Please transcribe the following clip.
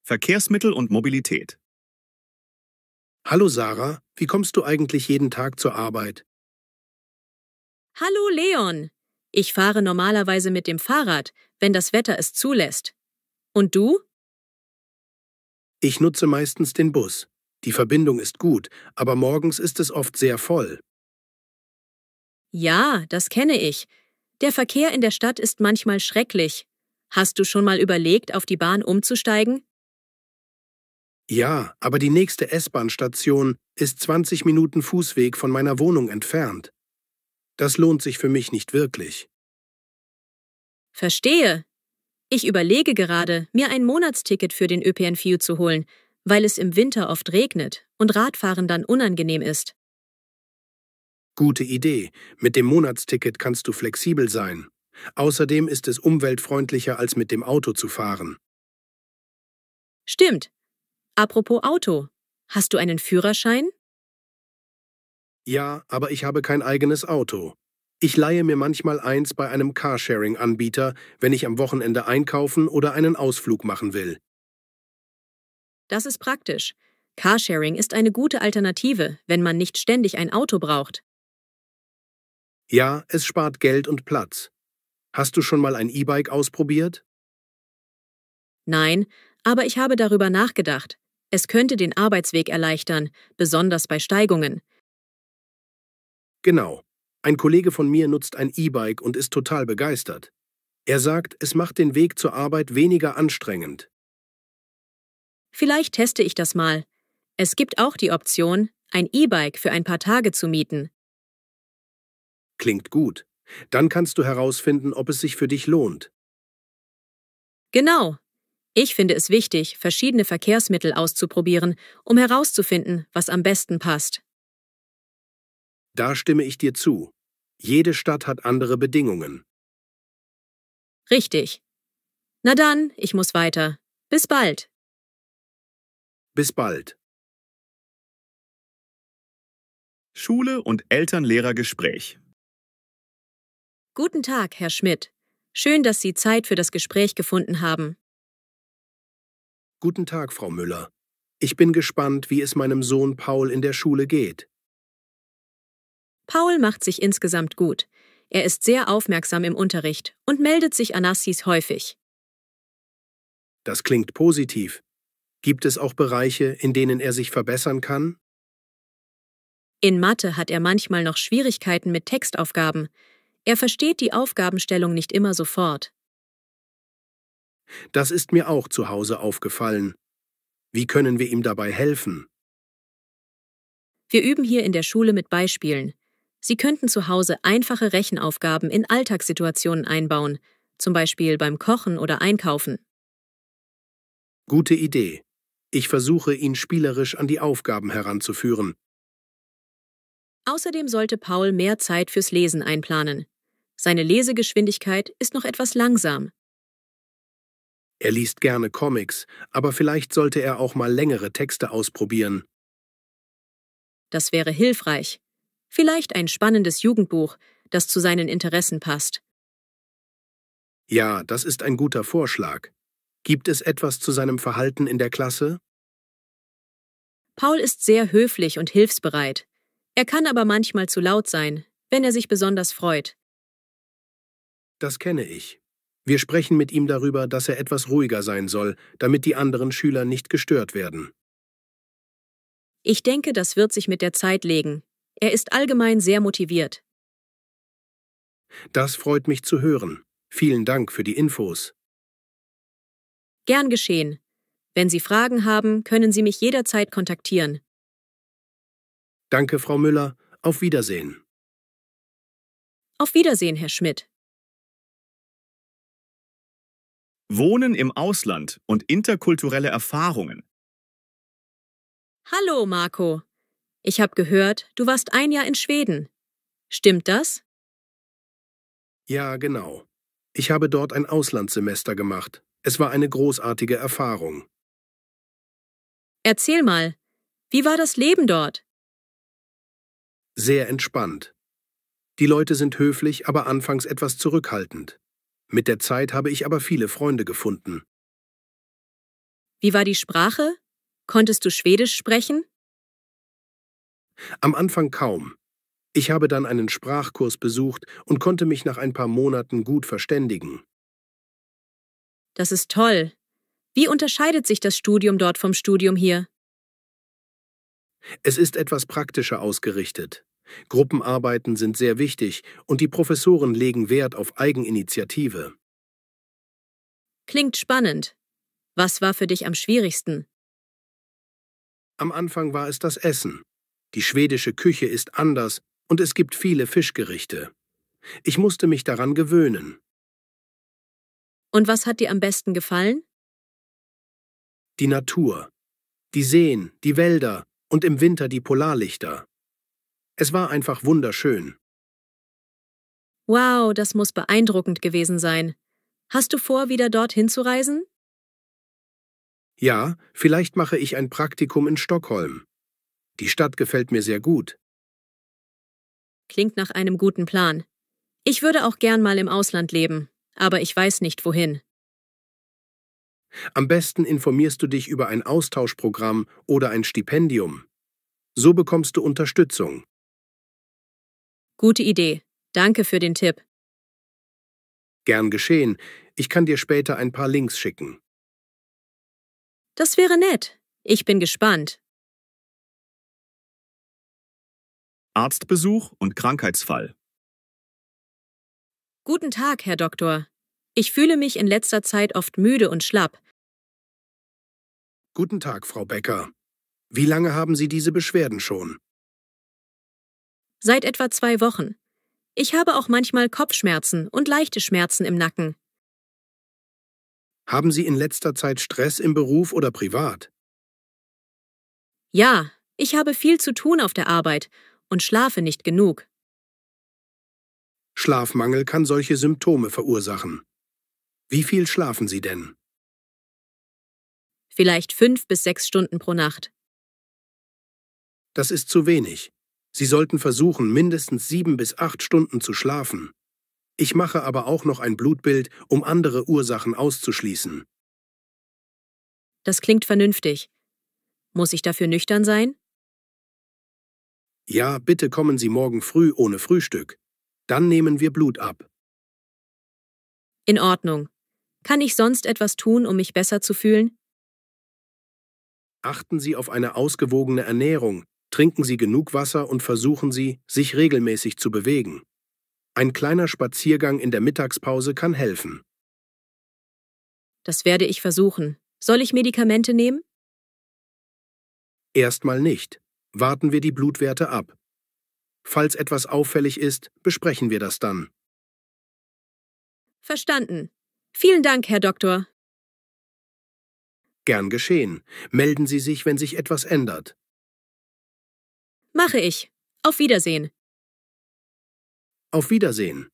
Verkehrsmittel und Mobilität. Hallo Sarah, wie kommst du eigentlich jeden Tag zur Arbeit? Hallo Leon! Ich fahre normalerweise mit dem Fahrrad, wenn das Wetter es zulässt. Und du? Ich nutze meistens den Bus. Die Verbindung ist gut, aber morgens ist es oft sehr voll. Ja, das kenne ich. Der Verkehr in der Stadt ist manchmal schrecklich. Hast du schon mal überlegt, auf die Bahn umzusteigen? Ja, aber die nächste S-Bahn-Station ist 20 Minuten Fußweg von meiner Wohnung entfernt. Das lohnt sich für mich nicht wirklich. Verstehe. Ich überlege gerade, mir ein Monatsticket für den ÖPNV zu holen, weil es im Winter oft regnet und Radfahren dann unangenehm ist. Gute Idee. Mit dem Monatsticket kannst du flexibel sein. Außerdem ist es umweltfreundlicher, als mit dem Auto zu fahren. Stimmt. Apropos Auto. Hast du einen Führerschein? Ja, aber ich habe kein eigenes Auto. Ich leihe mir manchmal eins bei einem Carsharing-Anbieter, wenn ich am Wochenende einkaufen oder einen Ausflug machen will. Das ist praktisch. Carsharing ist eine gute Alternative, wenn man nicht ständig ein Auto braucht. Ja, es spart Geld und Platz. Hast du schon mal ein E-Bike ausprobiert? Nein, aber ich habe darüber nachgedacht. Es könnte den Arbeitsweg erleichtern, besonders bei Steigungen. Genau. Ein Kollege von mir nutzt ein E-Bike und ist total begeistert. Er sagt, es macht den Weg zur Arbeit weniger anstrengend. Vielleicht teste ich das mal. Es gibt auch die Option, ein E-Bike für ein paar Tage zu mieten. Klingt gut. Dann kannst du herausfinden, ob es sich für dich lohnt. Genau. Ich finde es wichtig, verschiedene Verkehrsmittel auszuprobieren, um herauszufinden, was am besten passt. Da stimme ich dir zu. Jede Stadt hat andere Bedingungen. Richtig. Na dann, ich muss weiter. Bis bald. Bis bald. Schule und Eltern-Lehrer-Gespräch. Guten Tag, Herr Schmidt. Schön, dass Sie Zeit für das Gespräch gefunden haben. Guten Tag, Frau Müller. Ich bin gespannt, wie es meinem Sohn Paul in der Schule geht. Paul macht sich insgesamt gut. Er ist sehr aufmerksam im Unterricht und meldet sich Anassis häufig. Das klingt positiv. Gibt es auch Bereiche, in denen er sich verbessern kann? In Mathe hat er manchmal noch Schwierigkeiten mit Textaufgaben. Er versteht die Aufgabenstellung nicht immer sofort. Das ist mir auch zu Hause aufgefallen. Wie können wir ihm dabei helfen? Wir üben hier in der Schule mit Beispielen. Sie könnten zu Hause einfache Rechenaufgaben in Alltagssituationen einbauen, zum Beispiel beim Kochen oder Einkaufen. Gute Idee. Ich versuche, ihn spielerisch an die Aufgaben heranzuführen. Außerdem sollte Paul mehr Zeit fürs Lesen einplanen. Seine Lesegeschwindigkeit ist noch etwas langsam. Er liest gerne Comics, aber vielleicht sollte er auch mal längere Texte ausprobieren. Das wäre hilfreich. Vielleicht ein spannendes Jugendbuch, das zu seinen Interessen passt. Ja, das ist ein guter Vorschlag. Gibt es etwas zu seinem Verhalten in der Klasse? Paul ist sehr höflich und hilfsbereit. Er kann aber manchmal zu laut sein, wenn er sich besonders freut. Das kenne ich. Wir sprechen mit ihm darüber, dass er etwas ruhiger sein soll, damit die anderen Schüler nicht gestört werden. Ich denke, das wird sich mit der Zeit legen. Er ist allgemein sehr motiviert. Das freut mich zu hören. Vielen Dank für die Infos. Gern geschehen. Wenn Sie Fragen haben, können Sie mich jederzeit kontaktieren. Danke, Frau Müller. Auf Wiedersehen. Auf Wiedersehen, Herr Schmidt. Wohnen im Ausland und interkulturelle Erfahrungen. Hallo, Marco. Ich habe gehört, du warst ein Jahr in Schweden. Stimmt das? Ja, genau. Ich habe dort ein Auslandssemester gemacht. Es war eine großartige Erfahrung. Erzähl mal, wie war das Leben dort? Sehr entspannt. Die Leute sind höflich, aber anfangs etwas zurückhaltend. Mit der Zeit habe ich aber viele Freunde gefunden. Wie war die Sprache? Konntest du Schwedisch sprechen? Am Anfang kaum. Ich habe dann einen Sprachkurs besucht und konnte mich nach ein paar Monaten gut verständigen. Das ist toll. Wie unterscheidet sich das Studium dort vom Studium hier? Es ist etwas praktischer ausgerichtet. Gruppenarbeiten sind sehr wichtig und die Professoren legen Wert auf Eigeninitiative. Klingt spannend. Was war für dich am schwierigsten? Am Anfang war es das Essen. Die schwedische Küche ist anders und es gibt viele Fischgerichte. Ich musste mich daran gewöhnen. Und was hat dir am besten gefallen? Die Natur, die Seen, die Wälder und im Winter die Polarlichter. Es war einfach wunderschön. Wow, das muss beeindruckend gewesen sein. Hast du vor, wieder dorthin zu reisen? Ja, vielleicht mache ich ein Praktikum in Stockholm. Die Stadt gefällt mir sehr gut. Klingt nach einem guten Plan. Ich würde auch gern mal im Ausland leben, aber ich weiß nicht wohin. Am besten informierst du dich über ein Austauschprogramm oder ein Stipendium. So bekommst du Unterstützung. Gute Idee. Danke für den Tipp. Gern geschehen. Ich kann dir später ein paar Links schicken. Das wäre nett. Ich bin gespannt. Arztbesuch und Krankheitsfall. Guten Tag, Herr Doktor. Ich fühle mich in letzter Zeit oft müde und schlapp. Guten Tag, Frau Becker. Wie lange haben Sie diese Beschwerden schon? Seit etwa 2 Wochen. Ich habe auch manchmal Kopfschmerzen und leichte Schmerzen im Nacken. Haben Sie in letzter Zeit Stress im Beruf oder privat? Ja, ich habe viel zu tun auf der Arbeit und schlafe nicht genug. Schlafmangel kann solche Symptome verursachen. Wie viel schlafen Sie denn? Vielleicht 5 bis 6 Stunden pro Nacht. Das ist zu wenig. Sie sollten versuchen, mindestens 7 bis 8 Stunden zu schlafen. Ich mache aber auch noch ein Blutbild, um andere Ursachen auszuschließen. Das klingt vernünftig. Muss ich dafür nüchtern sein? Ja, bitte kommen Sie morgen früh ohne Frühstück. Dann nehmen wir Blut ab. In Ordnung. Kann ich sonst etwas tun, um mich besser zu fühlen? Achten Sie auf eine ausgewogene Ernährung, trinken Sie genug Wasser und versuchen Sie, sich regelmäßig zu bewegen. Ein kleiner Spaziergang in der Mittagspause kann helfen. Das werde ich versuchen. Soll ich Medikamente nehmen? Erstmal nicht. Warten wir die Blutwerte ab. Falls etwas auffällig ist, besprechen wir das dann. Verstanden. Vielen Dank, Herr Doktor. Gern geschehen. Melden Sie sich, wenn sich etwas ändert. Mache ich. Auf Wiedersehen. Auf Wiedersehen.